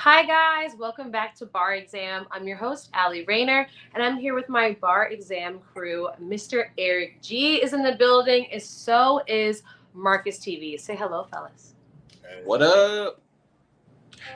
Hi guys, welcome back to Bar Exam. I'm your host, Allie Rayner, and I'm here with my Bar Exam crew. Mr. Eric G is in the building, and so is Marcus TV. Say hello, fellas. What up?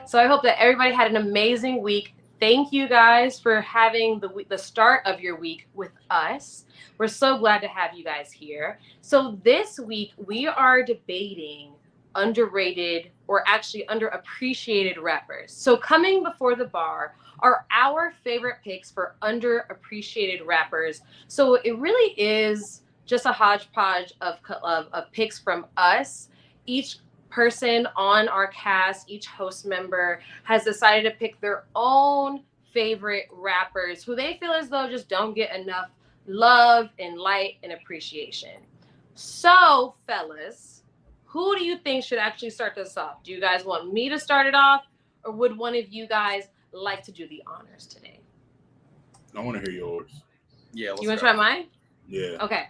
So I hope that everybody had an amazing week. Thank you guys for having the start of your week with us. We're so glad to have you guys here. So this week we are debating underrated or actually underappreciated rappers. So coming before the bar are our favorite picks for underappreciated rappers. So it really is just a hodgepodge of picks from us. Each person on our cast, each host member has decided to pick their own favorite rappers who they feel as though just don't get enough love and light and appreciation. So, fellas, who do you think should actually start this off? Do you guys want me to start it off, or would one of you guys like to do the honors today? I want to hear yours. Yeah, let's You want to go. try mine? Yeah. Okay.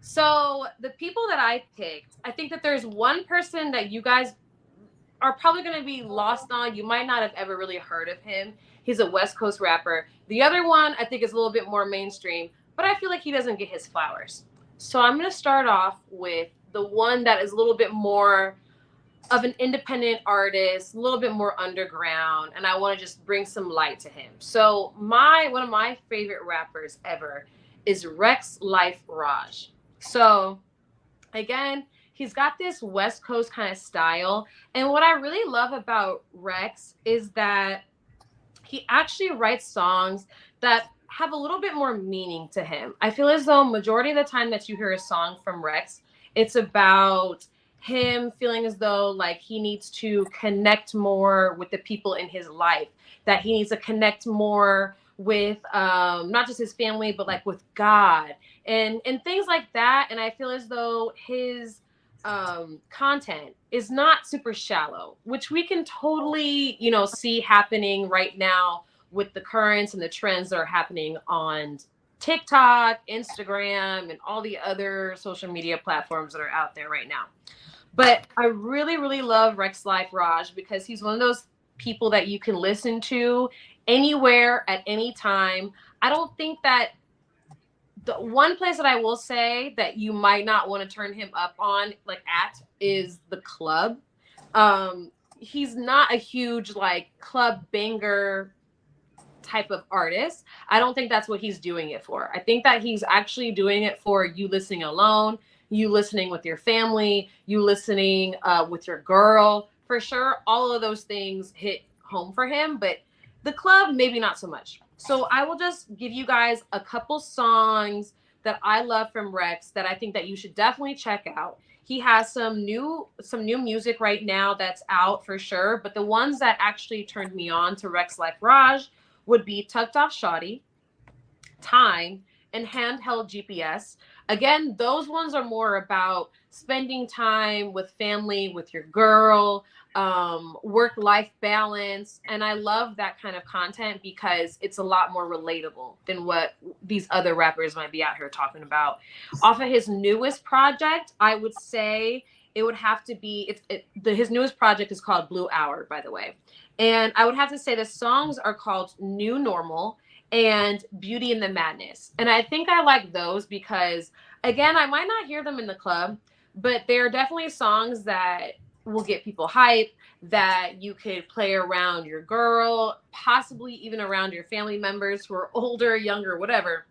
So the people that I picked, I think that there's one person that you guys are probably going to be lost on. You might not have ever really heard of him. He's a West Coast rapper. The other one, I think, is a little bit more mainstream, but I feel like he doesn't get his flowers. So I'm going to start off with the one that is a little bit more of an independent artist, a little bit more underground, and I want to just bring some light to him. So one of my favorite rappers ever is Rex Life Raj. So again, he's got this West Coast kind of style. And what I really love about Rex is that he actually writes songs that have a little bit more meaning to him. I feel as though majority of the time that you hear a song from Rex, it's about him feeling as though like he needs to connect more with the people in his life, that he needs to connect more with not just his family but like with God and things like that. And I feel as though his content is not super shallow, which we can totally, see happening right now with the currents and the trends that are happening on TikTok, Instagram, and all the other social media platforms that are out there right now. But I really, really love Rex Life Raj because he's one of those people that you can listen to anywhere at any time. I don't think that the one place that I will say that you might not want to turn him up on, like at, is the club. He's not a huge like club banger type of artist. I don't think that's what he's doing it for. I think that he's actually doing it for you listening alone, you listening with your family, you listening with your girl. For sure, all of those things hit home for him, but the club, maybe not so much. So I will just give you guys a couple songs that I love from Rex that I think that you should definitely check out. He has some new music right now that's out for sure, but the ones that actually turned me on to Rex Life Raj would be Tucked Off Shoddy, Time, and Handheld GPS. Again, those ones are more about spending time with family, with your girl, work-life balance. And I love that kind of content because it's a lot more relatable than what these other rappers might be out here talking about. Off of his newest project, I would say it would have to be his newest project is called Blue Hour, by the way. And I would have to say the songs are called New Normal and Beauty and the Madness. And I think I like those because, again, I might not hear them in the club, but they're definitely songs that will get people hype, that you could play around your girl, possibly even around your family members who are older, younger, whatever.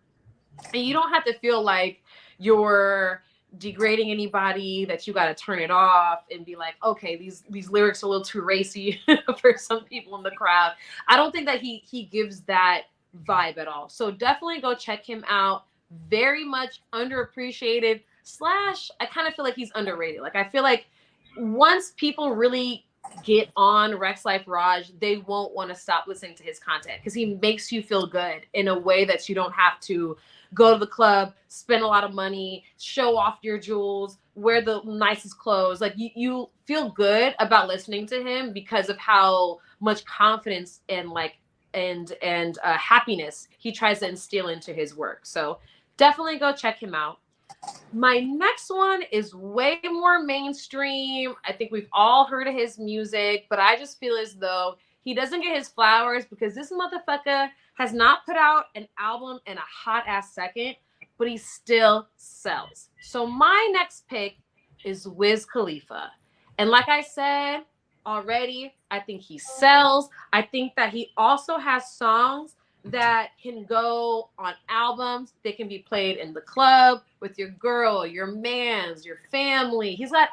And you don't have to feel like you're degrading anybody, that you got to turn it off and be like, okay, these lyrics are a little too racy for some people in the crowd. I don't think that he gives that vibe at all. So definitely go check him out. Very much underappreciated slash I kind of feel like he's underrated. Like I feel like once people really get on Rex Life Raj, they won't want to stop listening to his content because he makes you feel good in a way that you don't have to go to the club, spend a lot of money, show off your jewels, wear the nicest clothes. Like you feel good about listening to him because of how much confidence and like and happiness he tries to instill into his work. So definitely go check him out. My next one is way more mainstream. I think we've all heard of his music, but I just feel as though he doesn't get his flowers because this motherfucker has not put out an album in a hot ass second, but he still sells. So my next pick is Wiz Khalifa. And like I said already, I think he sells. I think that he also has songs that can go on albums. They can be played in the club with your girl, your man's, your family. He's got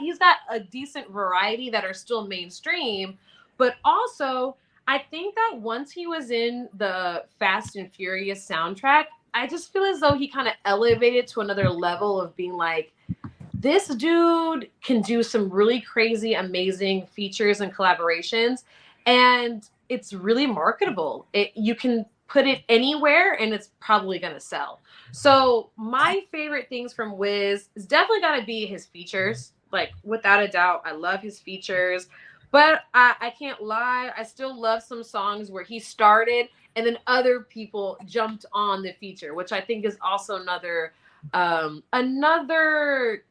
a decent variety that are still mainstream, but also I think that once he was in the Fast and Furious soundtrack, I just feel as though he kind of elevated to another level of being like, this dude can do some really crazy, amazing features and collaborations, and it's really marketable. You can put it anywhere, and it's probably gonna sell. So my favorite things from Wiz is definitely gotta be his features. Like without a doubt, I love his features. But I can't lie, I still love some songs where he started and then other people jumped on the feature, which I think is also another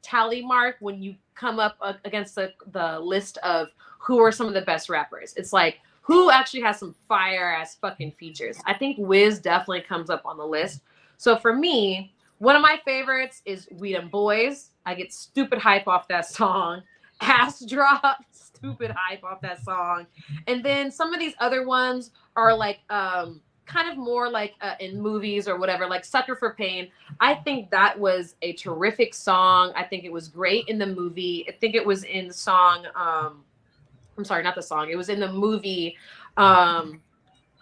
tally mark when you come up against the list of who are some of the best rappers. It's like, who actually has some fire ass fucking features? I think Wiz definitely comes up on the list. So for me, one of my favorites is We Dem Boys. I get stupid hype off that song. Ass Drop, stupid hype off that song. And then some of these other ones are like kind of more like in movies or whatever, like Sucker for Pain. I think that was a terrific song. I think it was great in the movie. I think it was in the song. I'm sorry, not the song. It was in the movie. I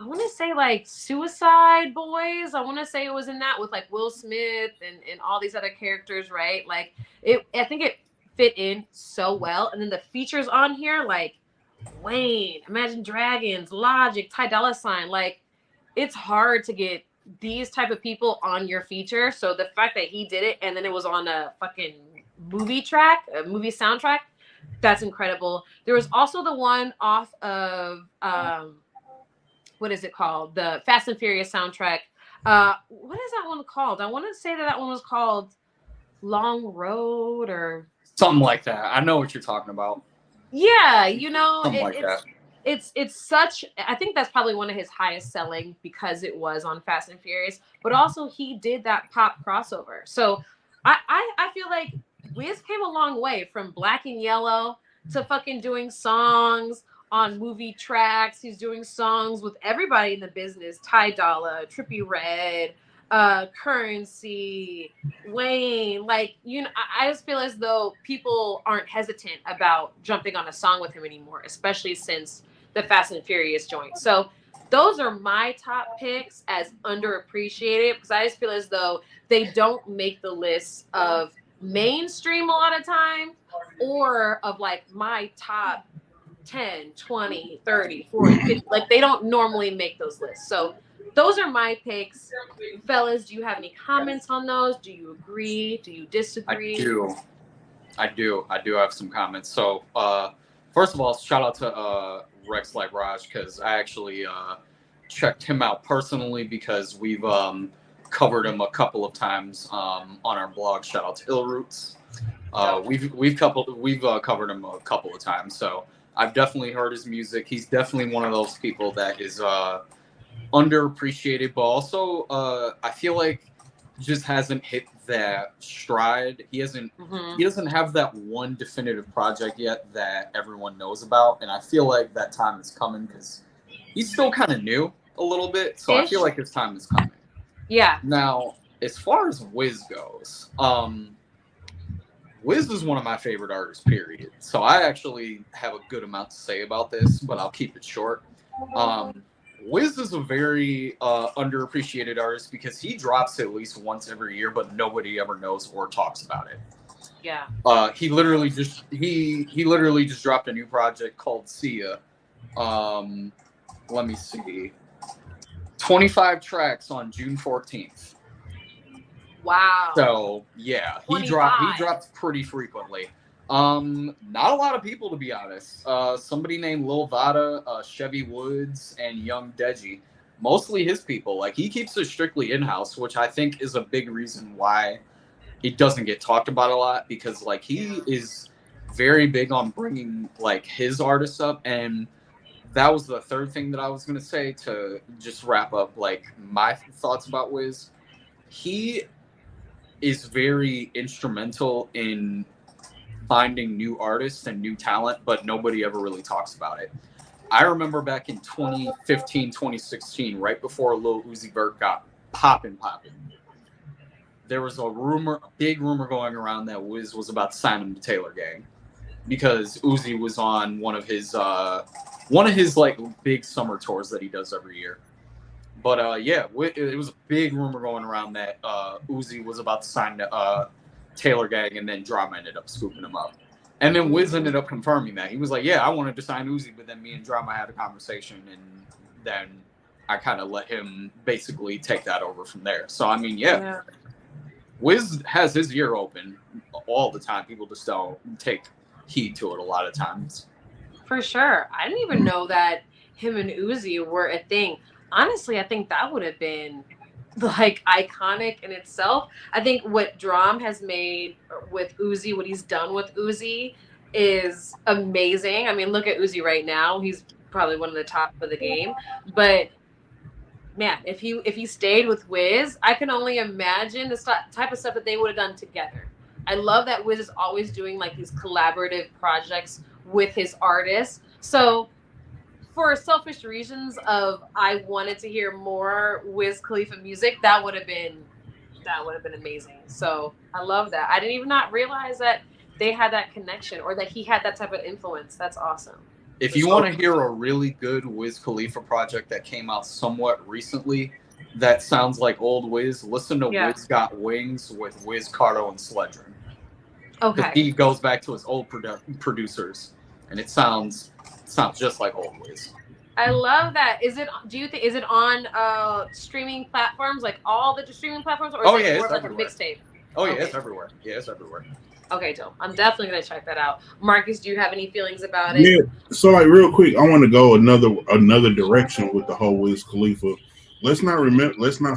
want to say like Suicide Boys. I want to say it was in that with like Will Smith and all these other characters, right? Like it. I think it fit in so well. And then the features on here, like Wayne, Imagine Dragons, Logic, Ty Dolla Sign, like it's hard to get these type of people on your feature. So the fact that he did it and then it was on a fucking movie track, a movie soundtrack, that's incredible. There was also the one off of what is it called? The Fast and Furious soundtrack. What is that one called? I want to say that one was called Long Road or Something like that. I know what you're talking about. yeah, Something like that. It's such. I think that's probably one of his highest selling because it was on Fast and Furious, but also he did that pop crossover. So I feel like Wiz came a long way from Black and Yellow to fucking doing songs on movie tracks. He's doing songs with everybody in the business: Ty Dolla, Trippie Redd, Currency, Wayne. Like I just feel as though people aren't hesitant about jumping on a song with him anymore, especially since the Fast and Furious joint. So those are my top picks as underappreciated because I just feel as though they don't make the list of mainstream a lot of time or of like my top 10, 20, 30, 40, 50. Like they don't normally make those lists. So those are my picks. Fellas, do you have any comments on those? Do you agree? Do you disagree? I do have some comments. So first of all, shout out to Rex Like Raj because I actually checked him out personally because we've covered him a couple of times on our blog. Shout out to Ill Roots. We've covered him a couple of times, so I've definitely heard his music. He's definitely one of those people that is underappreciated, but also I feel like just hasn't hit that stride. He doesn't have that one definitive project yet that everyone knows about, and I feel like that time is coming because he's still kind of new a little bit, so I feel like his time is coming. Yeah. Now, as far as Wiz goes, Wiz is one of my favorite artists, period. So I actually have a good amount to say about this, but I'll keep it short. Wiz is a very underappreciated artist because he drops at least once every year, but nobody ever knows or talks about it. Yeah. He literally just dropped a new project called Sia. Let me see. 25 tracks on June 14th. Wow. So yeah, he drops pretty frequently. Not a lot of people, to be honest. Somebody named Lil Vada, Chevy Woods, and Young Deji. Mostly his people. Like he keeps it strictly in house, which I think is a big reason why it doesn't get talked about a lot because like he is very big on bringing like his artists up. And that was the third thing that I was going to say to just wrap up like my thoughts about Wiz. He is very instrumental in finding new artists and new talent, but nobody ever really talks about it. I remember back in 2015, 2016, right before Lil Uzi Vert got popping, there was a big rumor going around that Wiz was about to sign him to Taylor Gang because Uzi was on one of his like big summer tours that he does every year. But yeah, it was a big rumor going around that Uzi was about to sign Taylor Gang, and then Drama ended up scooping him up. And then Wiz ended up confirming that. He was like, yeah, I wanted to sign Uzi, but then me and Drama had a conversation, and then I kind of let him basically take that over from there. So, I mean, yeah. Wiz has his ear open all the time. People just don't take heed to it a lot of times. For sure. I didn't even know that him and Uzi were a thing. Honestly, I think that would have been like iconic in itself. I think what Drum has made with Uzi, what he's done with Uzi is amazing. I mean, look at Uzi right now. He's probably one of the top of the game. But man, if he stayed with Wiz, I can only imagine the type of stuff that they would have done together. I love that Wiz is always doing like these collaborative projects with his artists. So for selfish reasons of I wanted to hear more Wiz Khalifa music, that would have been amazing. So I love that. I didn't even not realize that they had that connection or that he had that type of influence. That's awesome. If you want to hear a really good Wiz Khalifa project that came out somewhat recently that sounds like old Wiz, listen to Wiz Got Wings with Wiz, Cardo, and Sledgen. Okay. He goes back to his old producers, and it sounds just like old Wiz. I love that. Is it on streaming platforms, like all the streaming platforms, or is it more like a mixtape? Oh yeah, it's everywhere. Yeah, it's everywhere. Okay, dope. I'm definitely gonna check that out. Marcus, do you have any feelings about it? Yeah. So like real quick, I want to go another direction with the whole Wiz Khalifa. Let's not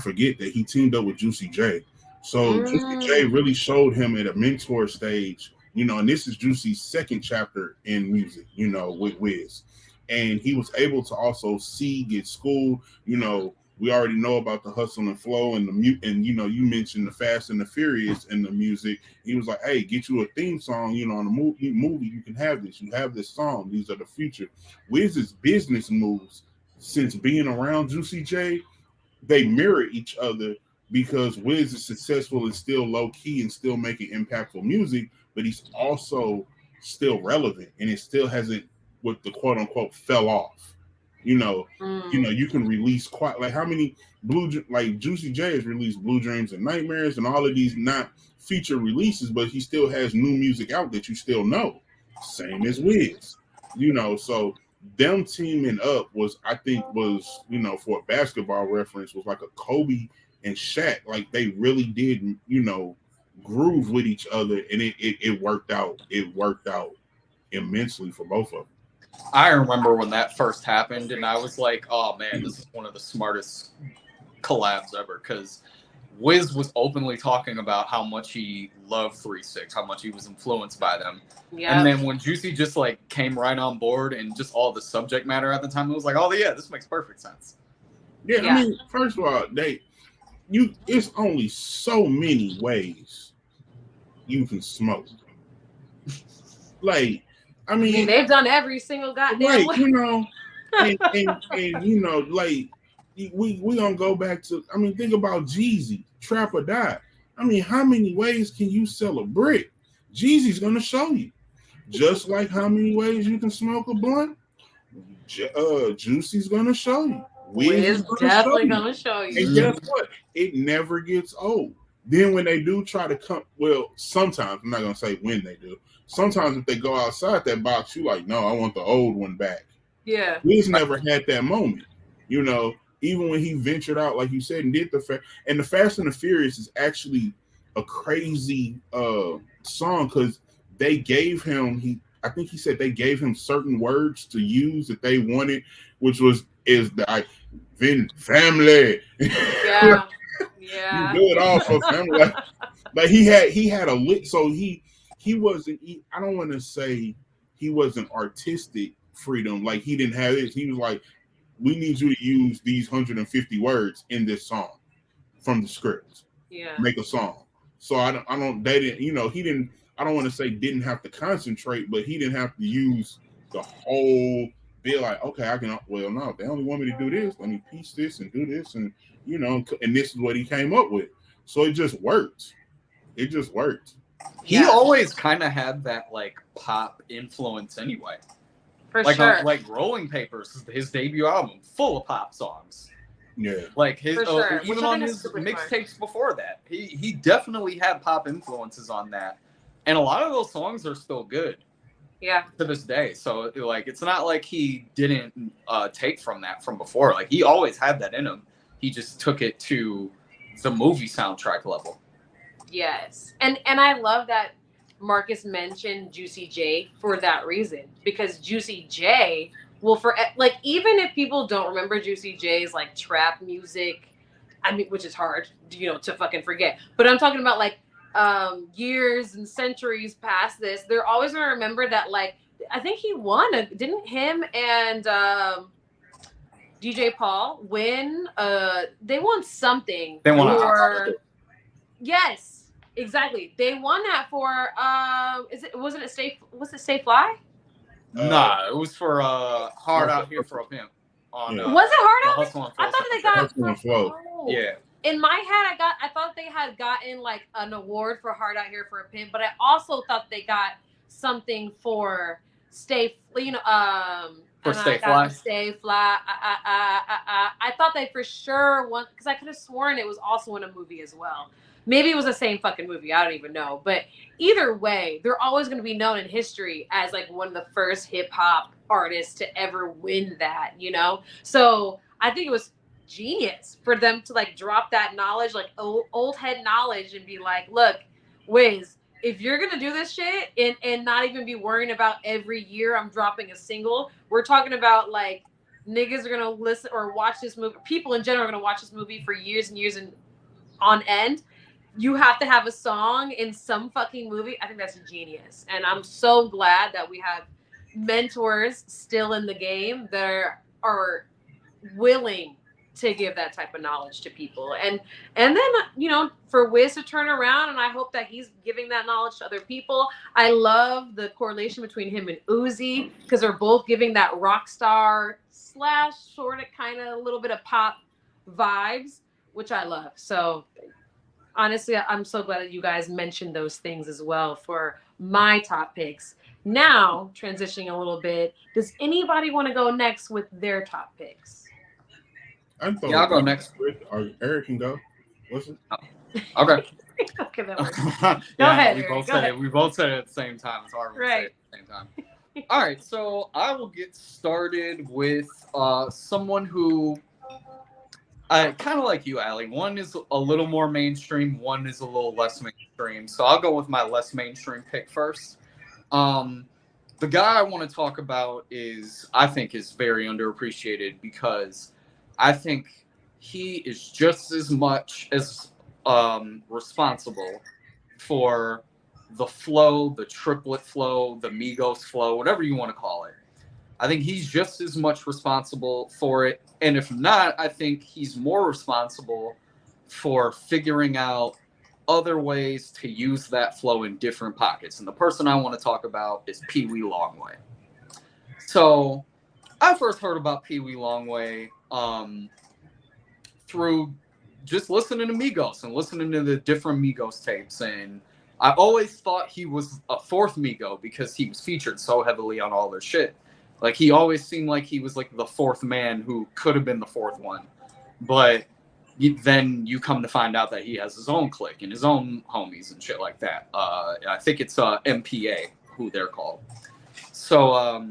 forget that he teamed up with Juicy J. So Juicy J really showed him at a mentor stage, and this is Juicy's second chapter in music, with Wiz. And he was able to also get schooled. We already know about the hustle and flow and you mentioned the Fast and the Furious and the music. He was like, hey, get you a theme song, on the movie, you can have this. You have this song. These are the future. Wiz's business moves since being around Juicy J, they mirror each other because Wiz is successful and still low key and still making impactful music, but he's also still relevant and it still hasn't what the quote unquote fell off. You can release quite like how many Juicy J has released Blue Dreams and Nightmares and all of these not feature releases, but he still has new music out that you still know. Same as Wiz, so them teaming up was for a basketball reference was like a Kobe and Shaq. Like they really did, groove with each other, and it worked out. It worked out immensely for both of them. I remember when that first happened, and I was like, "Oh man, this is one of the smartest collabs ever." Because Wiz was openly talking about how much he loved 3-6, how much he was influenced by them. Yep. And then when Juicy just like came right on board and just all the subject matter at the time, it was like, "Oh yeah, this makes perfect sense." Yeah, I mean, first of all, it's only so many ways you can smoke. Like. I mean, they've done every single goddamn way. And like we gonna go back to. I mean, think about Jeezy, Trap or Die. I mean, how many ways can you sell a brick? Jeezy's gonna show you. Just like how many ways you can smoke a blunt. Juicy's gonna show you. Wiz definitely gonna show you. And guess what? It never gets old. Then when they do try to come, sometimes I'm not gonna say when they do. Sometimes if they go outside that box, you like, no, I want the old one back. Yeah. Wiz never had that moment, even when he ventured out, like you said, and did the Fast and the Furious is actually a crazy song because they gave him I think he said they gave him certain words to use that they wanted, which is the Vin family. Yeah. Yeah. You do it all for family. But he had a lit. So he wasn't. I don't want to say he wasn't artistic freedom. Like he didn't have this. He was like, we need you to use these 150 words in this song from the script. Yeah. Make a song. So I don't. They didn't. He didn't. I don't want to say didn't have to concentrate, but he didn't have to use the whole. Be like, okay, I can. Well, no, they only want me to do this. Let me piece this and do this, and and this is what he came up with. So it just worked. It just worked. He always kind of had that like pop influence anyway. For like sure. Like Rolling Papers, his debut album, full of pop songs. Yeah. Like his sure. even on his mixtapes before that, he definitely had pop influences on that, and a lot of those songs are still good. Yeah. To this day, so like it's not like he didn't take from that from before. Like he always had that in him. He just took it to the movie soundtrack level. Yes, and I love that Marcus mentioned Juicy J for that reason, because Juicy J will like, even if people don't remember Juicy J's like trap music, I mean, which is hard, to fucking forget. But I'm talking about like years and centuries past this, they're always gonna remember that. Like, I think he won. Didn't him and DJ Paul win? They won something. They won for. Yes, exactly. They won that for wasn't it Stay Fly? Nah, it was for Hard Out Here for a Pimp. Was it Hard Out Here? I thought they got Hustle and Flow. Yeah. In my head, I thought they had gotten like an award for Hard Out Here for a Pimp, but I also thought they got something for Stay Fly. Stay Fly. I thought they for sure won, because I could have sworn it was also in a movie as well. Maybe it was the same fucking movie. I don't even know. But either way, they're always going to be known in history as like one of the first hip hop artists to ever win that, So I think it was genius for them to like drop that knowledge, like old head knowledge, and be like, look, Wiz, if you're going to do this shit and not even be worrying about every year I'm dropping a single, we're talking about like niggas are going to listen or watch this movie. People in general are going to watch this movie for years and years and on end. You have to have a song in some fucking movie. I think that's genius. And I'm so glad that we have mentors still in the game that are willing to give that type of knowledge to people. And then, for Wiz to turn around, and I hope that he's giving that knowledge to other people. I love the correlation between him and Uzi, because they're both giving that rock star / sort of kind of a little bit of pop vibes, which I love. So honestly, I'm so glad that you guys mentioned those things as well for my top picks. Now, transitioning a little bit, does anybody want to go next with their top picks? I'll go next. Eric can go. What's it? Okay. Okay, that works. Go ahead. We both said it at the same time. It's hard to say it at the same time. All right, so I will get started with someone who, kind of like you, Allie. One is a little more mainstream. One is a little less mainstream. So I'll go with my less mainstream pick first. The guy I want to talk about I think is very underappreciated, because I think he is just as much as responsible for the flow, the triplet flow, the Migos flow, whatever you want to call it. I think he's just as much responsible for it. And if not, I think he's more responsible for figuring out other ways to use that flow in different pockets. And the person I want to talk about is Pee Wee Longway. So I first heard about Pee Wee Longway through just listening to Migos and listening to the different Migos tapes. And I always thought he was a fourth Migo because he was featured so heavily on all their shit. Like, he always seemed like he was like the fourth man who could have been the fourth one. But then you come to find out that he has his own clique and his own homies and shit like that. I think it's MPA, who they're called. So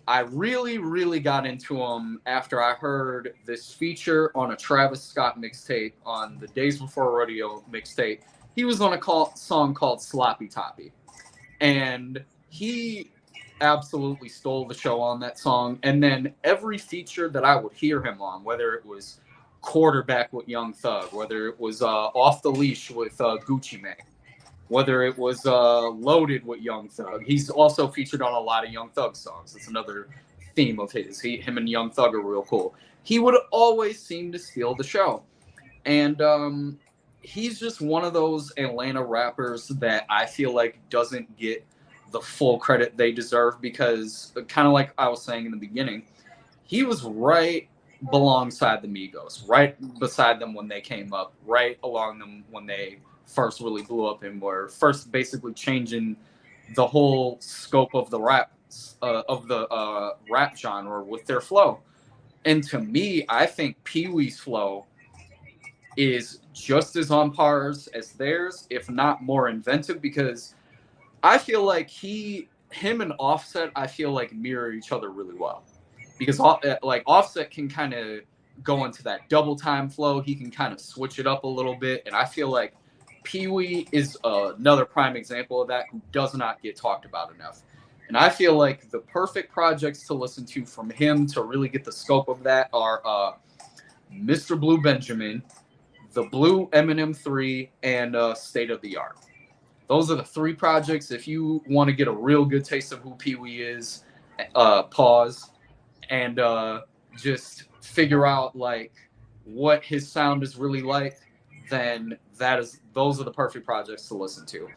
I really, really got into him after I heard this feature on a Travis Scott mixtape on the Days Before Rodeo mixtape. He was on a song called Sloppy Toppy. And he absolutely stole the show on that song. And then every feature that I would hear him on, whether it was Quarterback with Young Thug, whether it was Off the Leash with Gucci Mane, whether it was Loaded with Young Thug. He's also featured on a lot of Young Thug songs. It's another theme of his. Him and Young Thug are real cool. He would always seem to steal the show. And he's just one of those Atlanta rappers that I feel like doesn't get the full credit they deserve because, kind of like I was saying in the beginning, he was right alongside the Migos, right beside them when they came up, right along them when they first really blew up and were first basically changing the whole scope of the rap genre with their flow. And to me, I think Pee Wee's flow is just as on pars as theirs, if not more inventive, because I feel like him and Offset, I feel like mirror each other really well. Because like Offset can kind of go into that double time flow, he can kind of switch it up a little bit, and I feel like Pee Wee is another prime example of that who does not get talked about enough. And I feel like the perfect projects to listen to from him to really get the scope of that are Mr. Blue Benjamin, The Blue Eminem 3, and State of the Art. Those are the three projects. If you want to get a real good taste of who Pee Wee is, pause and just figure out like what his sound is really like, then those are the perfect projects to listen to.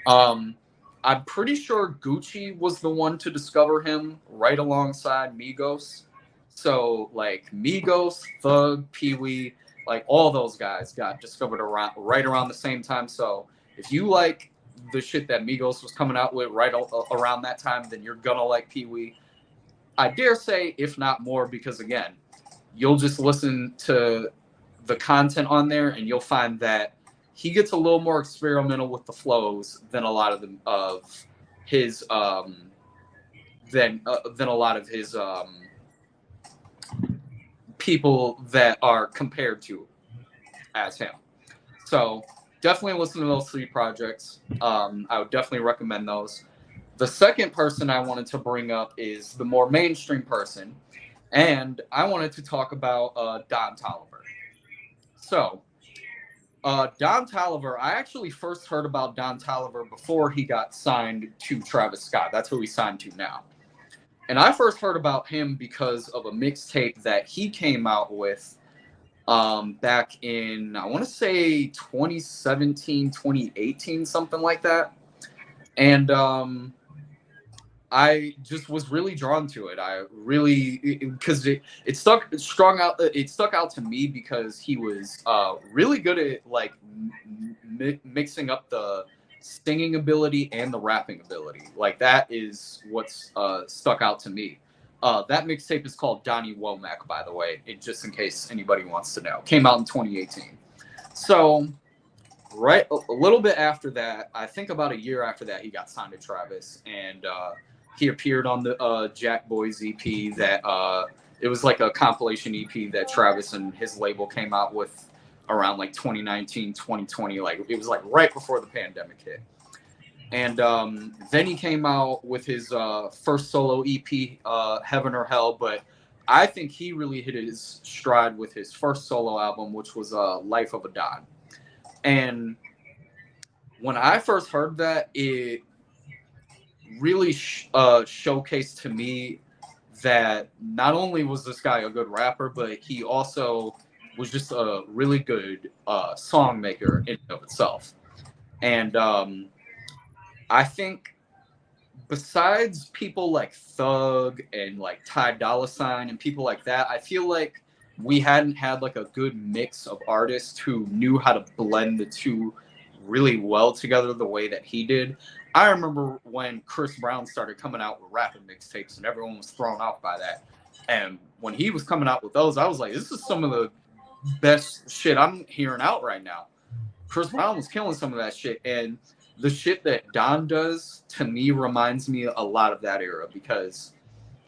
Um, I'm pretty sure Gucci was the one to discover him right alongside Migos. So like Migos, Thug, Pee Wee, like all those guys got discovered right around the same time. So if you like the shit that Migos was coming out with around that time, then you're gonna like Pee Wee. I dare say, if not more, because again, you'll just listen to the content on there and you'll find that he gets a little more experimental with the flows than a lot of his than a lot of his people that are compared to as him. So definitely listen to those three projects. I would definitely recommend those. The second person I wanted to bring up is the more mainstream person, and I wanted to talk about Don Toliver. So, Don Toliver, I actually first heard about Don Toliver before he got signed to Travis Scott. That's who he signed to now. And I first heard about him because of a mixtape that he came out with back in, I want to say 2017, 2018, something like that. And I just was really drawn to it. I really because it stuck out to me because he was really good at like mixing up the singing ability and the rapping ability. Like that is what's stuck out to me. That mixtape is called Donnie Womack, by the way, just in case anybody wants to know. Came out in 2018. So right a little bit after that, I think about a year after that, he got signed to Travis, and he appeared on the Jack Boys EP. That it was like a compilation EP that Travis and his label came out with around like 2019, 2020. Like it was like right before the pandemic hit. And then he came out with his first solo EP, Heaven or Hell. But I think he really hit his stride with his first solo album, which was Life of a Don. And when I first heard that, it really showcased to me that not only was this guy a good rapper, but he also was just a really good song maker in and of itself. And I think besides people like Thug and like Ty Dolla Sign and people like that, I feel like we hadn't had like a good mix of artists who knew how to blend the two really well together the way that he did. I remember when Chris Brown started coming out with rapping mixtapes and everyone was thrown off by that. And when he was coming out with those, I was like, this is some of the best shit I'm hearing out right now. Chris Brown was killing some of that shit. And the shit that Don does to me reminds me a lot of that era because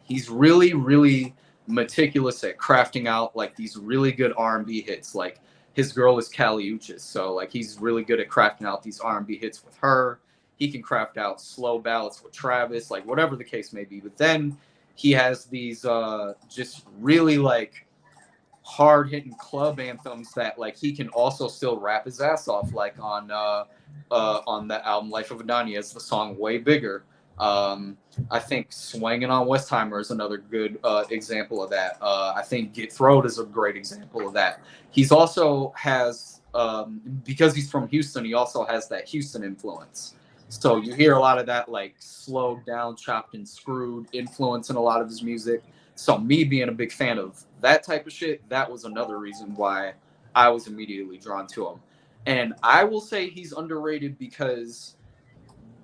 he's really, really meticulous at crafting out like these really good R&B hits. Like his girl is Kali Uchis, so like he's really good at crafting out these R&B hits with her. He can craft out slow ballads with Travis, like whatever the case may be. But then he has these just really like hard hitting club anthems that like he can also still rap his ass off, like on the album Life of Adania is the song Way Bigger. I think Swangin' on Westheimer is another good example of that. I think Get Throwed is a great example of that. He's also has because he's from Houston, he also has that Houston influence. So you hear a lot of that like slowed down, chopped and screwed influence in a lot of his music. So me being a big fan of that type of shit, that was another reason why I was immediately drawn to him. And I will say he's underrated because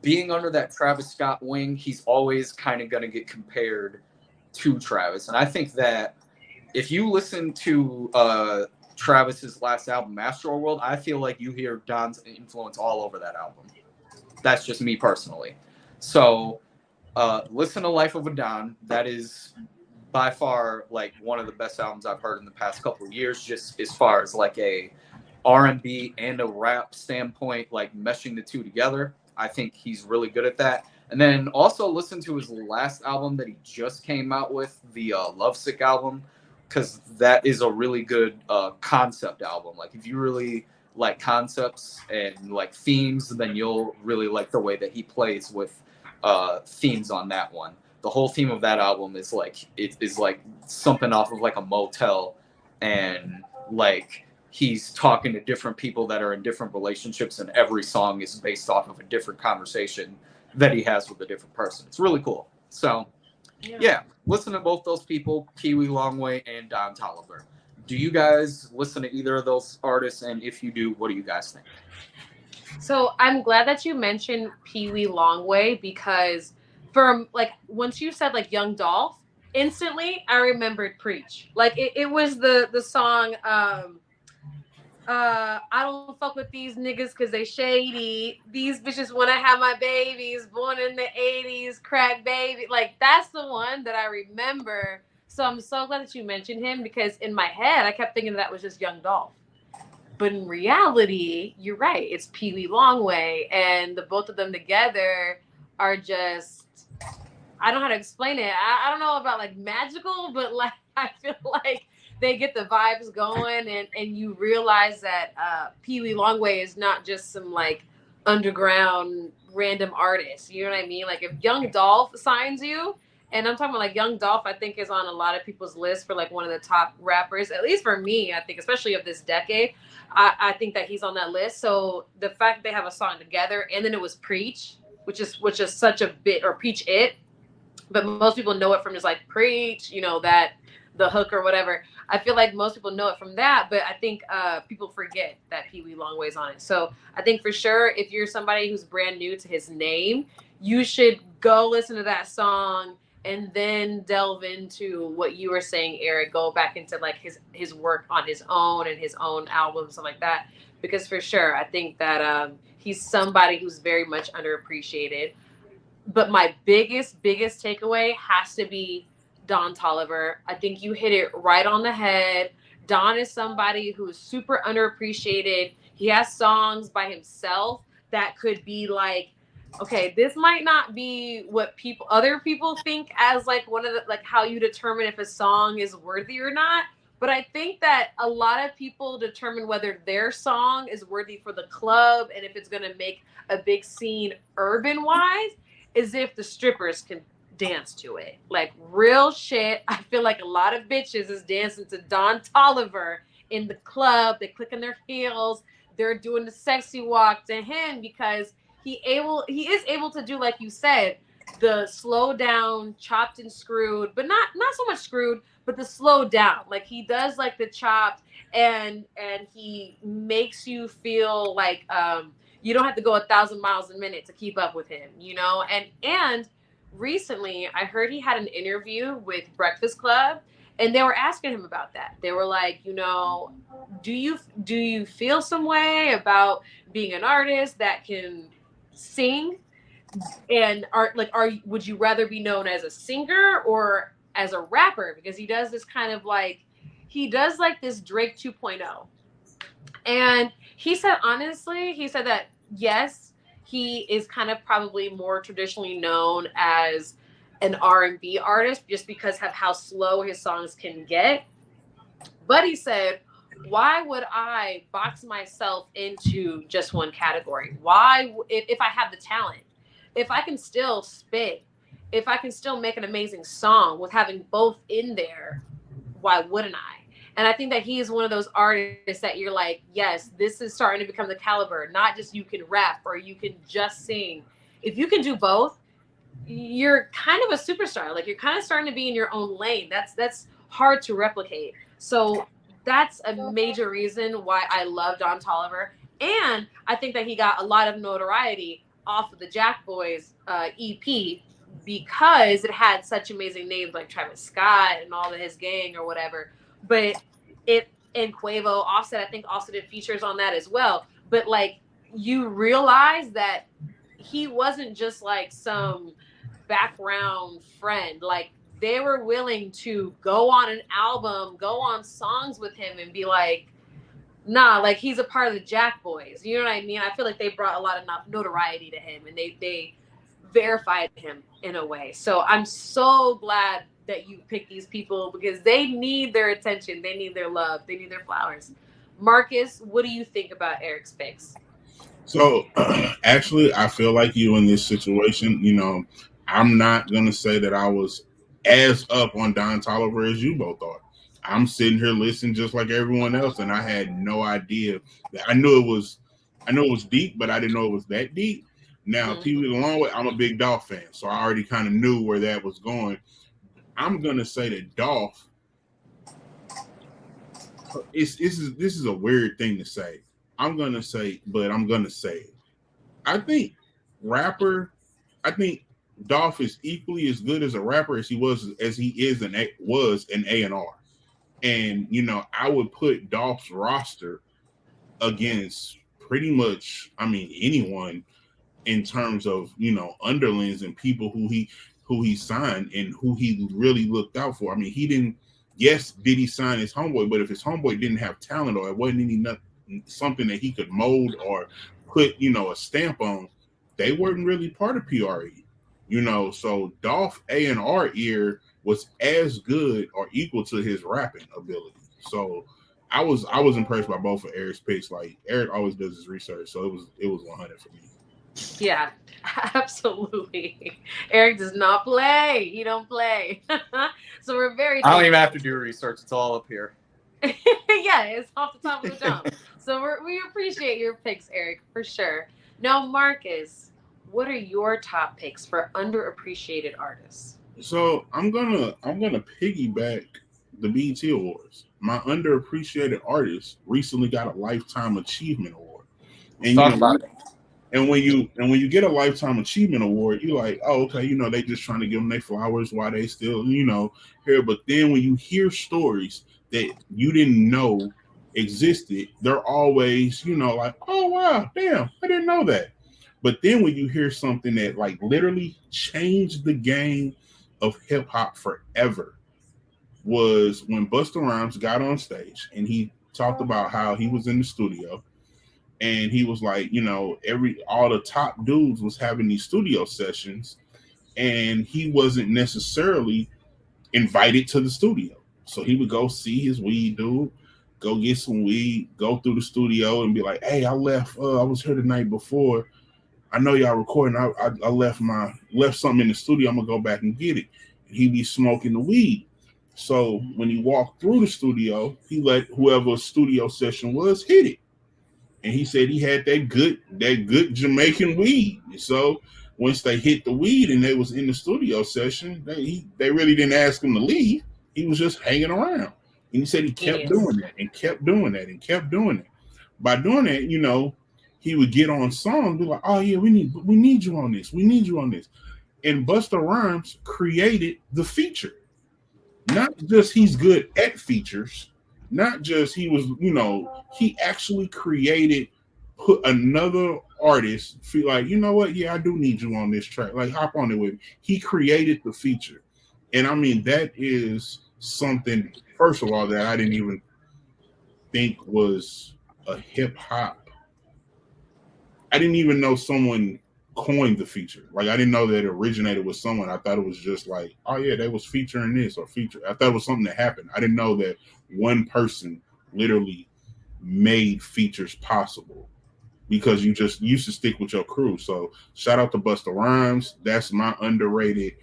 being under that Travis Scott wing, he's always kind of going to get compared to Travis. And I think that if you listen to Travis's last album, Astro World, I feel like you hear Don's influence all over that album. That's just me personally. So listen to Life of a Don. That is by far like one of the best albums I've heard in the past couple of years, just as far as like a R&B and a rap standpoint, like meshing the two together. I think he's really good at that. And then also listen to his last album that he just came out with, the Lovesick album, because that is a really good concept album. Like if you really like concepts and like themes, then you'll really like the way that he plays with themes on that one. The whole theme of that album is like it is like something off of like a motel, and like he's talking to different people that are in different relationships, and every song is based off of a different conversation that he has with a different person. It's really cool. So yeah, listen to both those people, Pee Wee Longway and Don Toliver. Do you guys listen to either of those artists? And if you do, what do you guys think? So I'm glad that you mentioned Pee Wee Longway, because from like once you said like Young Dolph, instantly I remembered Preach. Like it was the song I don't fuck with these niggas because they shady. These bitches wanna have my babies, born in the 80s, crack baby. Like that's the one that I remember. So I'm so glad that you mentioned him, because in my head I kept thinking that was just Young Dolph. But in reality, you're right. It's Pee Wee Longway, and the both of them together are just, I don't know how to explain it. I don't know about like magical, but like I feel like they get the vibes going, and you realize that Pee Wee Longway is not just some like underground random artist. You know what I mean? Like if Young Dolph signs you, and I'm talking about like Young Dolph, I think is on a lot of people's list for like one of the top rappers, at least for me. I think, especially of this decade, I think that he's on that list. So the fact that they have a song together, and then it was Preach, which is such a bit, or Preach It, but most people know it from just like Preach, that the hook or whatever. I feel like most people know it from that, but I think people forget that Pee Wee Longway's on it. So I think for sure, if you're somebody who's brand new to his name, you should go listen to that song and then delve into what you were saying, Eric. Go back into like his work on his own and his own albums, stuff like that. Because for sure, I think that he's somebody who's very much underappreciated. But my biggest takeaway has to be Don Toliver. I think you hit it right on the head. Don is somebody who is super underappreciated. He has songs by himself that could be like, okay, this might not be what other people think as like one of the, like how you determine if a song is worthy or not. But I think that a lot of people determine whether their song is worthy for the club and if it's going to make a big scene urban wise, is if the strippers can dance to it. Like real shit. I feel like a lot of bitches is dancing to Don Toliver in the club. They're clicking their heels. They're doing the sexy walk to him because he is able to do, like you said, the slow down, chopped and screwed, but not so much screwed, but the slow down. Like he does like the chopped, and he makes you feel like you don't have to go 1,000 miles a minute to keep up with him, and recently I heard he had an interview with Breakfast Club, and they were asking him about that. They were like, do you feel some way about being an artist that can sing, and would you rather be known as a singer or as a rapper? Because he does like this Drake 2.0. And he said that yes, he is kind of probably more traditionally known as an R&B artist just because of how slow his songs can get. But he said, why would I box myself into just one category? Why, if I have the talent, if I can still spit, if I can still make an amazing song with having both in there, why wouldn't I? And I think that he is one of those artists that you're like, yes, this is starting to become the caliber, not just you can rap or you can just sing. If you can do both, you're kind of a superstar. Like you're kind of starting to be in your own lane. That's hard to replicate. So that's a major reason why I love Don Tolliver, and I think that he got a lot of notoriety off of the Jack Boys EP because it had such amazing names like Travis Scott and all of his gang or whatever. But it and Quavo, Offset, I think also did features on that as well. But like you realize that he wasn't just like some background friend. Like they were willing to go on an album, go on songs with him and be like, nah, like he's a part of the Jack Boys. You know what I mean? I feel like they brought a lot of notoriety to him and they verified him in a way. So I'm so glad that you picked these people because they need their attention, they need their love, they need their flowers. Marcus, what do you think about Eric's picks? So actually, I feel like you in this situation. I'm not gonna say that I was as up on Don Tolliver as you both are. I'm sitting here listening just like everyone else, and I had no idea that I knew it was deep, but I didn't know it was that deep. Now, Mm-hmm. Pee Wee the Long Way, I'm a big Dolph fan, so I already kind of knew where that was going. I'm gonna say that Dolph. This is a weird thing to say. I'm gonna say, but I'm gonna say it. I think rapper, I think Dolph is equally as good as a rapper as he is an was an A&R. And I would put Dolph's roster against pretty much, I mean, anyone in terms of underlings and people who he signed and who he really looked out for. I mean, he didn't. Yes, did he sign his homeboy? But if his homeboy didn't have talent or it wasn't something that he could mold or put a stamp on, they weren't really part of PRE. So Dolph A&R ear was as good or equal to his rapping ability. So I was impressed by both of Eric's picks. Like Eric always does his research, so it was 100 for me. Yeah, absolutely. Eric does not play. He don't play. So we're very I don't even thankful. have to do research. It's all up here. Yeah, it's off the top of the dome. So we appreciate your picks, Eric, for sure. Now, Marcus, what are your top picks for underappreciated artists? So I'm gonna piggyback the BET Awards. My underappreciated artist recently got a Lifetime Achievement Award, Let's and talk about it. when you get a Lifetime Achievement Award, you're like, oh, okay, they just trying to give them their flowers while they still here. But then when you hear stories that you didn't know existed, they're always like, oh wow, damn, I didn't know that. But then when you hear something that like literally changed the game of hip hop forever, was when Busta Rhymes got on stage and he talked about how he was in the studio and he was like, every all the top dudes was having these studio sessions and he wasn't necessarily invited to the studio. So he would go see his weed dude, go get some weed, go through the studio and be like, hey, I left I was here the night before. I know y'all recording. I left something in the studio. I'm gonna go back and get it. And he be smoking the weed. So when he walked through the studio, he let whoever studio session was hit it, and he said he had that good Jamaican weed. So once they hit the weed and they was in the studio session, they really didn't ask him to leave. He was just hanging around, and he said he kept Genius. doing that and kept doing that and kept doing it. By doing that, he would get on songs, be like, "Oh yeah, we need you on this, we need you on this." And Busta Rhymes created the feature. Not just he's good at features, not just he actually created, put another artist feel like, you know what, yeah, I do need you on this track. Like hop on it with me. He created the feature. And I mean that is something, first of all, that I didn't even think was a hip hop. I didn't even know someone coined the feature. Like I didn't know that it originated with someone. I thought it was just like, oh yeah, they was featuring this or feature. I thought it was something that happened. I didn't know that one person literally made features possible because you just used to stick with your crew. So shout out to Busta Rhymes. That's my underrated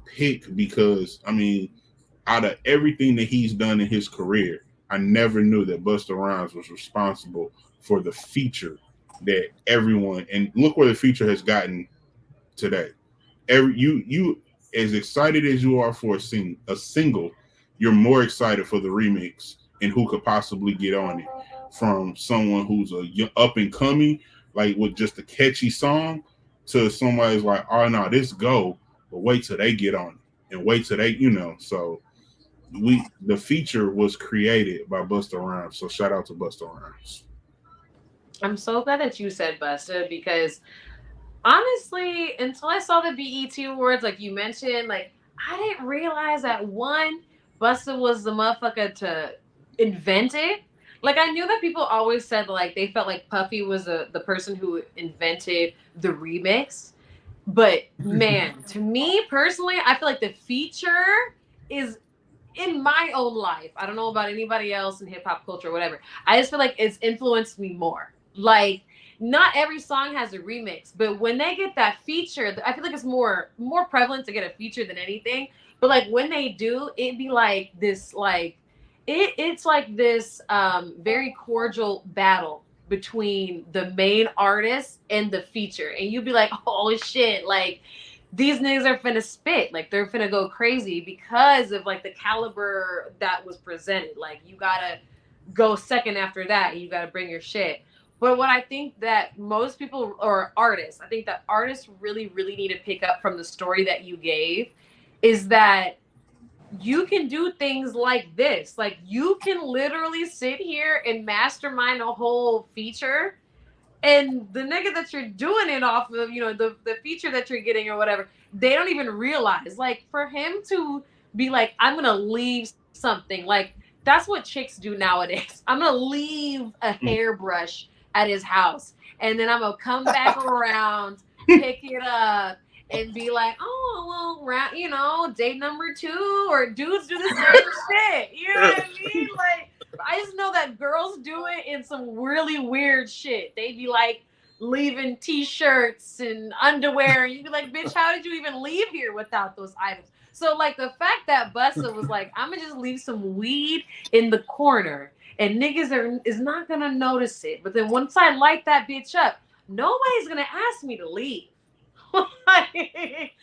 pick because I mean, out of everything that he's done in his career, I never knew that Busta Rhymes was responsible for the feature that everyone and look where the feature has gotten today. You as excited as you are for a single, you're more excited for the remix and who could possibly get on it from someone who's up and coming, like with just a catchy song, to somebody's like, oh no, this go, but wait till they get on it and wait till they, So the feature was created by Busta Rhymes, so shout out to Busta Rhymes. I'm so glad that you said Busta because honestly, until I saw the BET awards, like you mentioned, like I didn't realize that one, Busta was the motherfucker to invent it. Like I knew that people always said like they felt like Puffy was the person who invented the remix. But man, to me personally, I feel like the feature is in my own life. I don't know about anybody else in hip hop culture or whatever. I just feel like it's influenced me more. Like not every song has a remix, but when they get that feature, I feel like it's more prevalent to get a feature than anything. But like when they do, it'd be like this like it's like this very cordial battle between the main artist and the feature. And you'd be like, oh shit, like these niggas are finna spit. Like they're finna go crazy because of like the caliber that was presented. Like you gotta go second after that and you gotta bring your shit. But what I think that most people or artists, I think that artists really, really need to pick up from the story that you gave is that you can do things like this. Like you can literally sit here and mastermind a whole feature and the nigga that you're doing it off of, the feature that you're getting or whatever, they don't even realize. Like for him to be like, I'm gonna leave something, like that's what chicks do nowadays. I'm gonna leave a hairbrush at his house and then I'm gonna come back around, pick it up, and be like, oh well, date number 2, or dudes do the same shit. You know what I mean? Like I just know that girls do it in some really weird shit. They be like leaving t-shirts and underwear, and you'd be like, bitch, how did you even leave here without those items? So like the fact that Busta was like, I'm gonna just leave some weed in the corner and is not gonna notice it. But then once I light that bitch up, nobody's gonna ask me to leave. I'm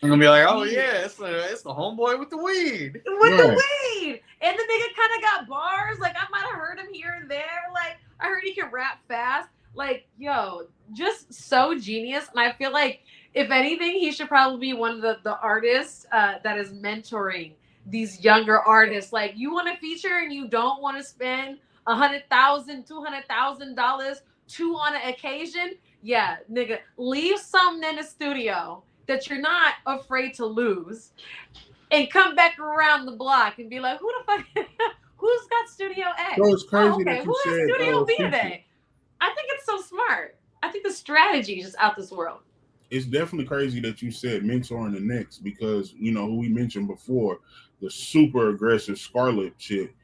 gonna be like, oh yeah, it's the homeboy with the weed. With the weed. And the nigga kind of got bars. Like I might have heard him here and there. Like I heard he can rap fast. Like, yo, just so genius. And I feel like if anything, he should probably be one of the artists that is mentoring these younger artists. Like you want to feature and you don't want to spend $100,000, $200,000 two on an occasion. Yeah, nigga, leave something in the studio that you're not afraid to lose and come back around the block and be like, who the fuck, who's got Studio X? So it's crazy Oh, okay, that who you has said Studio B feature. today? I think it's so smart. I think the strategy is just out this world. It's definitely crazy that you said mentoring the next because who we mentioned before, the super aggressive Scarlet chick,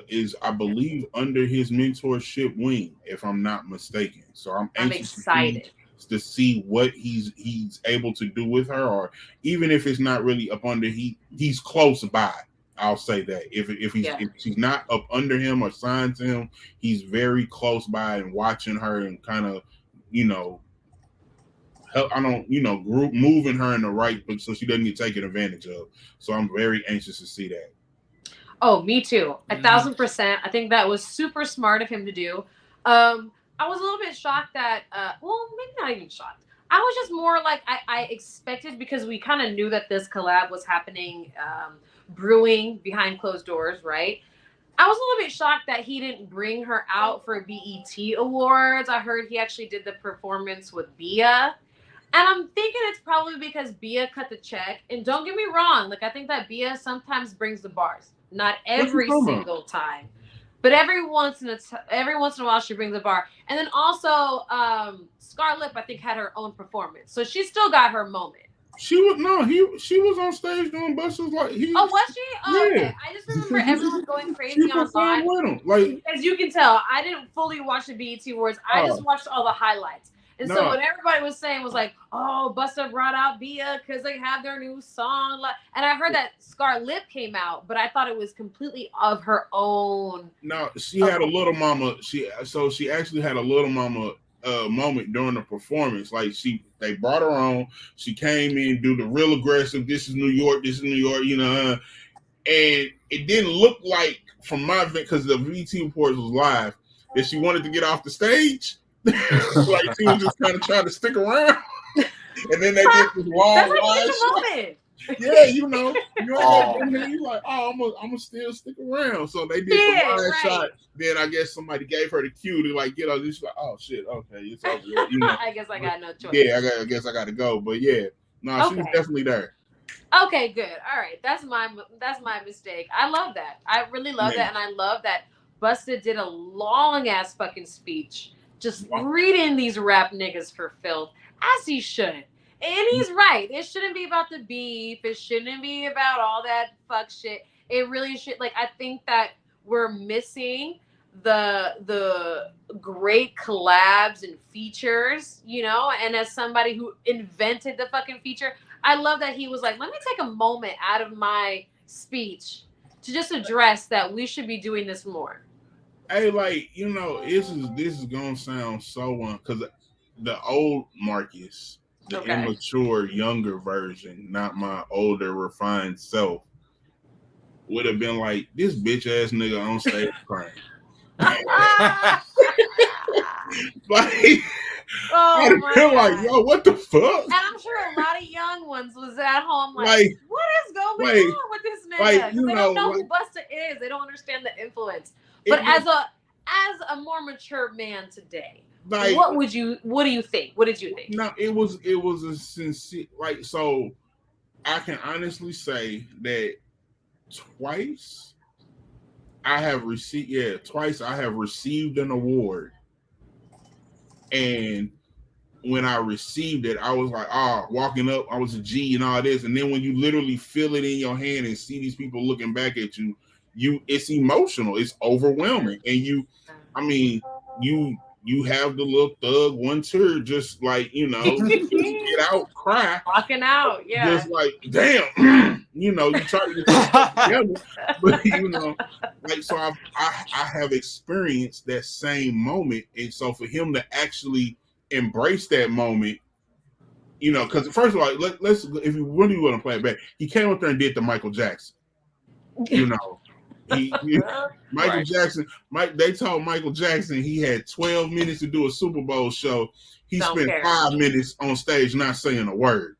is I believe under his mentorship wing, if I'm not mistaken. So I'm I'm anxious excited to see what he's able to do with her, or even if it's not really up under he's close by. I'll say that if she's not up under him or signed to him, he's very close by and watching her and kind of you know help. I don't group moving her in the right, but so she doesn't get taken advantage of. So I'm very anxious to see that. Oh, me too. 1,000%. I think that was super smart of him to do. I was a little bit shocked that, well, maybe not even shocked. I was just more like I expected because we kind of knew that this collab was happening, brewing behind closed doors, right? I was a little bit shocked that he didn't bring her out for BET Awards. I heard he actually did the performance with Bia. And I'm thinking it's probably because Bia cut the check. And don't get me wrong, like I think that Bia sometimes brings the bars. Not What you every talking about? single time. But every once in a while she brings a bar. And then also Scarlett I think had her own performance, so she still got her moment. She was on stage doing busters like he. Oh, was she? Oh, Yeah, okay. I just remember everyone going she crazy performed online. with him. Like, As you can tell, I didn't fully watch the BET Awards. I just watched all the highlights. And so no, what everybody was saying was like, "Oh, Busta brought out Bia because they have their new song." And I heard that Scarlett came out, but I thought it was completely of her own. no, she had a little mama. She actually had a little mama moment during the performance. Like they brought her on. She came in, do the real aggressive. This is New York. This is New York. And it didn't look like from my event because the VT reports was live that she wanted to get off the stage. Like she was just kind of trying to stick around. And then they did this long wide shot. Moment. Yeah, you like, oh, I'm gonna still stick around. So they did the wide shot. Then I guess somebody gave her the cue to like get on. She's like, oh shit, okay, it's over. I guess I got no choice. Yeah, I guess I got to go. But yeah, no, she was definitely there. Okay, good. All right, that's my mistake. I love that. I really love that, and I love that Busta did a long ass fucking speech, just reading these rap niggas for filth, as he should. And he's right. It shouldn't be about the beef. It shouldn't be about all that fuck shit. It really should. Like, I think that we're missing the great collabs and features, And as somebody who invented the fucking feature, I love that he was like, let me take a moment out of my speech to just address that we should be doing this more. Hey, like, this is gonna sound so because the old Marcus, the immature younger version, not my older refined self, would have been like, this bitch ass nigga on stage crying. Like, oh my God. Like, yo, what the fuck? And I'm sure a lot of young ones was at home like what is going on with this nigga? Because they don't know who Busta is. They don't understand the influence. But as a more mature man today, what do you think? What did you think? No, it was a sincere, like, so I can honestly say that twice I have received an award, and when I received it, I was like, walking up, I was a G and all this. And then when you literally feel it in your hand and see these people looking back at you, it's emotional, it's overwhelming. And you have the little thug one tear, just like, get out, cry. Walking out, yeah. Just like, damn, you try to get yourself together. But, like, so I have experienced that same moment. And so for him to actually embrace that moment, because first of all, let's if you really want to play it back, he came up there and did the Michael Jackson. Michael Jackson. They told Michael Jackson he had 12 minutes to do a Super Bowl show. He spent 5 minutes on stage not saying a word.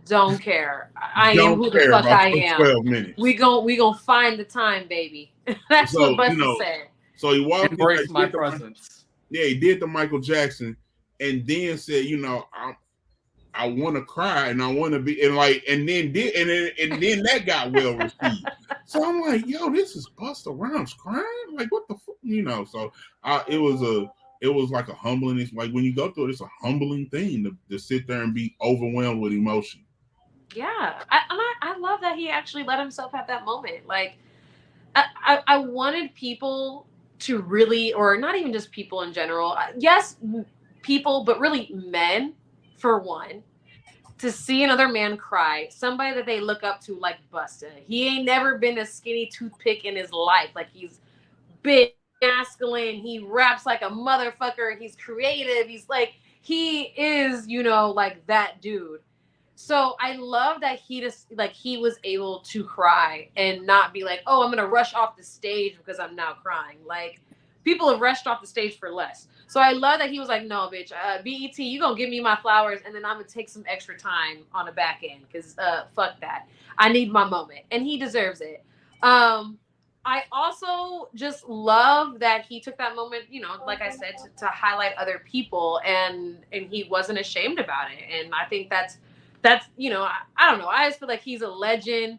Don't care. I am who the fuck I am. 12 minutes. We gonna find the time, baby. That's what Busta said. So he walked embrace my presence. Yeah, he did the Michael Jackson, and then said, I want to cry and I want to be, and then that got well received. So I'm like, yo, this is Busta Rhymes crying, like what the fuck, So it was like a humbling. It's like when you go through it, it's a humbling thing to sit there and be overwhelmed with emotion. Yeah, I love that he actually let himself have that moment. Like, I wanted people to really, or not even just people in general. Yes, people, but really men, for one, to see another man cry, somebody that they look up to like Busta. He ain't never been a skinny toothpick in his life. Like, he's big, masculine. He raps like a motherfucker. He's creative. He is, like that dude. So I love that he was able to cry and not be like, oh, I'm going to rush off the stage because I'm now crying. Like, people have rushed off the stage for less. So I love that he was like, no, bitch, BET, you going to give me my flowers and then I'm going to take some extra time on the back end because fuck that. I need my moment. And he deserves it. I also just love that he took that moment, like I said, to highlight other people, and he wasn't ashamed about it. And I think that's I don't know. I just feel like he's a legend.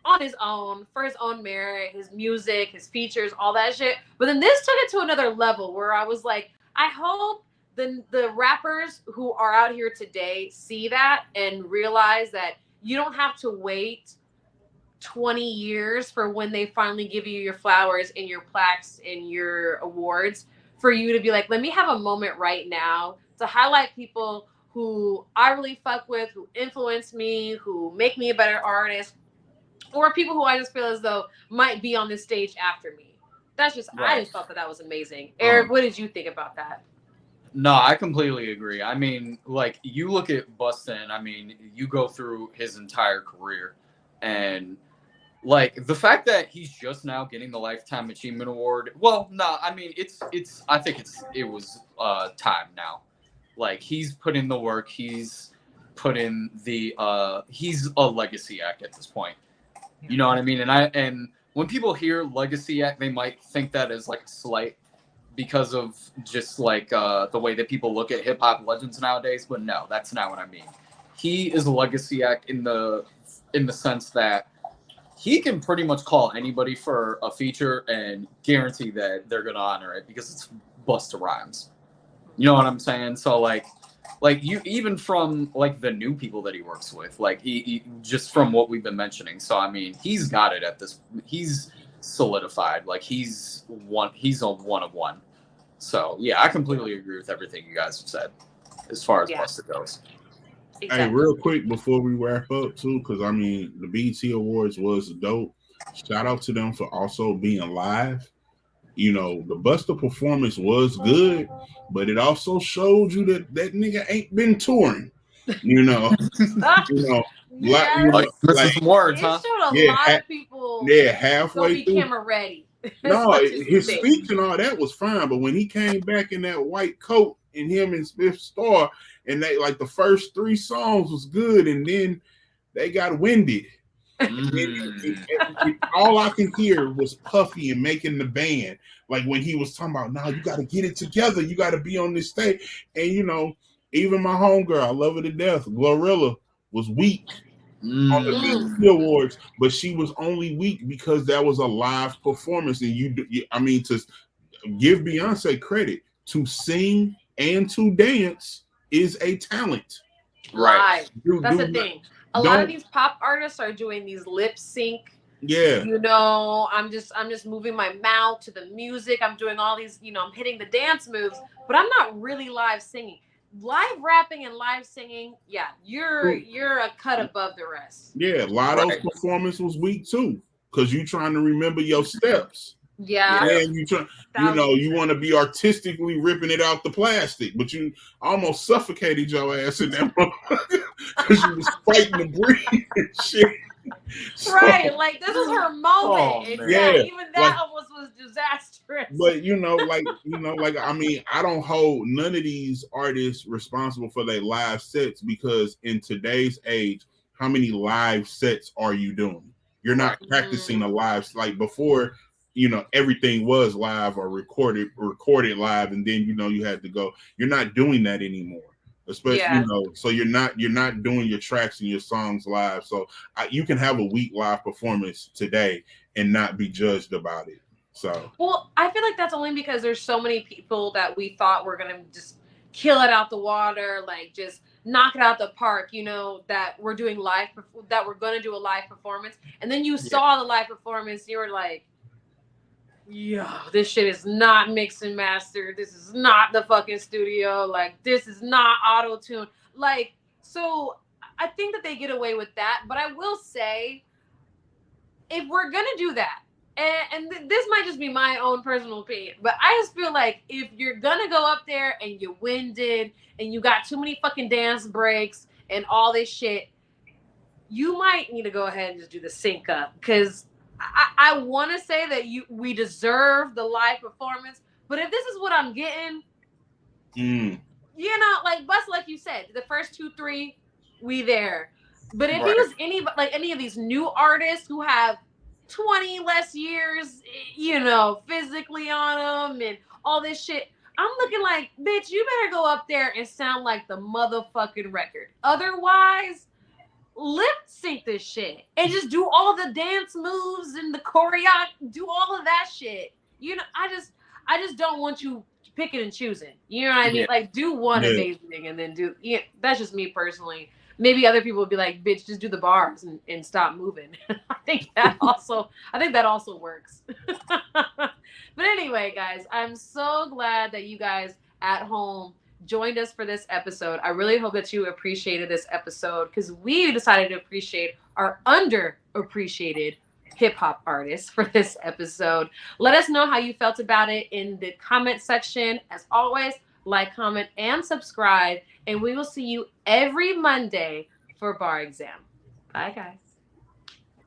on his own, for his own merit, his music, his features, all that shit. But then this took it to another level where I was like, I hope the rappers who are out here today see that and realize that you don't have to wait 20 years for when they finally give you your flowers and your plaques and your awards for you to be like, let me have a moment right now to highlight people who I really fuck with, who influence me, who make me a better artist, or people who I just feel as though might be on this stage after me. That's just, I Right. just thought that that was amazing. Eric, what did you think about that? No, I completely agree. I mean, like, you look at Bustin', I mean, you go through his entire career, and like the fact that he's just now getting the Lifetime Achievement Award. Well, no, I mean, it's I think it was time now. Like, he's put in the work, he's put in the he's a legacy act at this point. You know what I mean? And when people hear legacy act, they might think that as like a slight because of just like the way that people look at hip hop legends nowadays. But no, that's not what I mean. He is a legacy act in the sense that he can pretty much call anybody for a feature and guarantee that they're gonna honor it because it's Busta Rhymes. You know what I'm saying? So like you even from like the new people that he works with, like he just from what we've been mentioning. So I mean, he's got it at this. He's solidified. Like he's one. He's a one of one. So yeah, I completely agree with everything you guys have said as far as Busta goes. Exactly. Hey, real quick before we wrap up too, because I mean the BET Awards was dope. Shout out to them for also being live. You know, the Buster performance was good, but it also showed you that that nigga ain't been touring. You know, you know, Yes. Like missing like some words, It huh? showed a yeah, lot of people yeah, go halfway be through. camera ready as No, much as he his thinks. speech and all that was fine, but when he came back in that white coat and him and Smith Star, and they like the first three songs was good, and then they got winded. All I can hear was Puffy and making the band. Like when he was talking about, now you got to get it together. You got to be on this stage. And, you know, even my homegirl, I love her to death, Glorilla, was weak on the BET Awards, but she was only weak because that was a live performance. And I mean, to give Beyonce credit, to sing and to dance is a talent. Live. That's the Do thing. A lot of don't these pop artists are doing these lip sync. yeah. You know, I'm just moving my mouth to the music. I'm doing all these, you know, I'm hitting the dance moves, but I'm not really live singing. Live rapping and live singing, yeah, you're a cut above the rest. Yeah, Lotto's performance was weak too, because you trying to remember your steps. Yeah. And you know, you want to be artistically ripping it out the plastic, but you almost suffocated your ass in that because you was fighting to breathe and shit. So, Right, like this is her moment. And yeah, even that like, almost was disastrous. But you know, like I mean, I don't hold none of these artists responsible for their live sets because in today's age, how many live sets are you doing? You're not practicing a live like before. You know, everything was live or recorded live, and then you know you had to go. You're not doing that anymore. Especially, you know, so you're not doing your tracks and your songs live. So you can have a weak live performance today and not be judged about it. So, well, I feel like that's only because there's so many people that we thought were gonna just kill it out the water, like just knock it out the park. You know, that we're doing that we're gonna do a live performance, and then you saw the live performance, you were like, yo, this shit is not mixed and mastered. This is not the fucking studio. Like, this is not auto tune. Like, so I think that they get away with that. But I will say, if we're gonna do that, and this might just be my own personal opinion, but I just feel like if you're gonna go up there and you're winded and you got too many fucking dance breaks and all this shit, you might need to go ahead and just do the sync up because I want to say that we deserve the live performance, but if this is what I'm getting, you know, like Bus, like you said, the first 2-3, we there. But if he was any of these new artists who have 20 less years, you know, physically on them and all this shit, I'm looking like, bitch, you better go up there and sound like the motherfucking record. Otherwise, lip sync this shit and just do all the dance moves and the choreo, do all of that shit. You know, I just don't want you picking and choosing. You know what I mean? Yeah. Like, do one Yeah. amazing thing and then do. Yeah, that's just me personally. Maybe other people would be like, "Bitch, just do the bars and stop moving." I think that also works. But anyway, guys, I'm so glad that you guys at home joined us for this episode. I really hope that you appreciated this episode because we decided to appreciate our underappreciated hip hop artists for this episode. Let us know how you felt about it in the comment section. As always, like, comment, and subscribe. And we will see you every Monday for Bar Exam. Bye, guys.